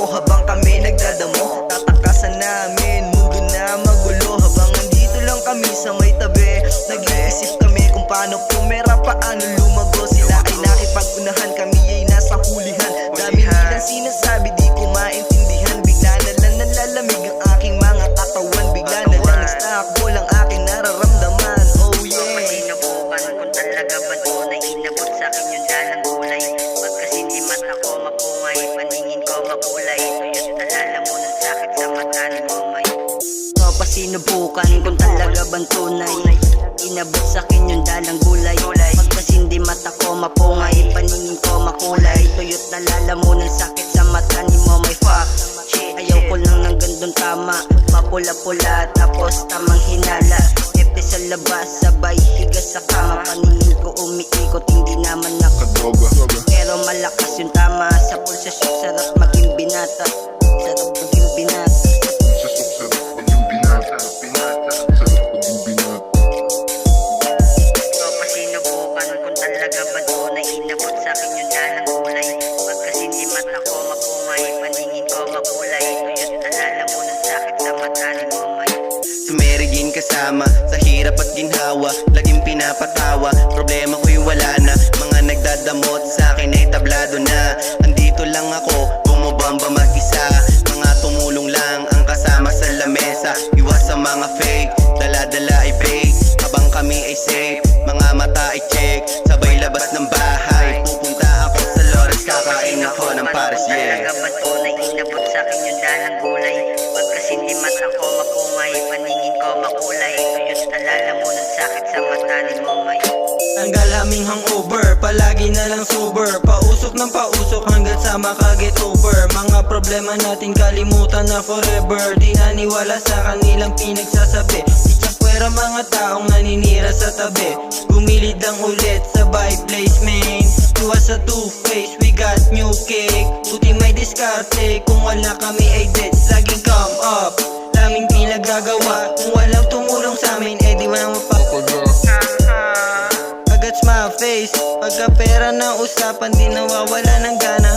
ko habang kami nagdadamo. Tatakasan namin, mundo na magulo habang nandito lang kami sa may tabi. Nag-iisip kami kung paano pumera, paano lumago. Sila ay nakipag-unahan, kami ay nasa hulihan. Dami nilang sinasabi, di ko maintindihan. Bigla na lang nalalamig ang aking mga katawan. Bigla na lang nag-stakbol ang aking nararamdaman. Oh yeah. Sinubukan kung talaga ba tunay, inabot sa akin yung dalang gulay. Pagkasi di mata ko mapungay, paningin ko makulay. Tuyot alala mo ng sakit sa mata ni Momay. Sinubukan kung talaga bang tunay, inabot sa akin yung dalang gulay. Pagkasi di mata ko mapungay, paningin ko makulay. Tuyot alala mo ng sakit sa mata ni Momay. Fuck shit, ayaw ko lang ng gandong tama, mapula-pula tapos tamang hinala. Sa labas, sabay higa sa kama. Paningin ko umiikot, hindi naman nakadroga. Pero malakas yung tama sa pulsasyon. Sarap maging binata, sarap maging binata. Ikaw pa sinubukan kung talaga ba tunay, inabot sa akin yung dalang gulay. Pagkasi di mata ko mapungay, paningin ko makulay. Tuyot alala mo ng sakit sa mata ni Momay. Sumerigin kasama sa hirap at ginhawa, laging pinapatawa, problema ko'y wala na. Mga nagdadamot sa akin ay tablado na. Andito lang ako, bumabamba mag-isa. Mga tumulong lang ang kasama sa lamesa. Iwas sa mga fake, dala-dala ay fake. Habang kami ay safe, mga mata ay check. Sabay labas ng bahay, pupunta ako sa Lores. Kakain ako ng Paris, yeah. Talaga ba tunay, inabot sa akin yung dalang gulay. Pagkasi di mata ko mapungay, paningin ko makulay. Tuyot alala mo ng sakit sa mata ni Momay. Tanggal aming hangover, palagi na lang sober. Pausok ng pausok hanggang sa makaget over. Mga problema natin kalimutan na forever. Di naniwala sa kanilang pinagsasabi. Itsakwera mga taong naninira sa tabi. Gumilid lang ulit sa by placement. Iwas sa two-face, we got new cake. Buti may diskarte, kung wala kami ay dead. Laging come up, daming pinagagawa. Kung walang tumulong sa amin, eh di walang mapapagawa. Agad my face, pagka pera na usapan, di nawawala ng gana.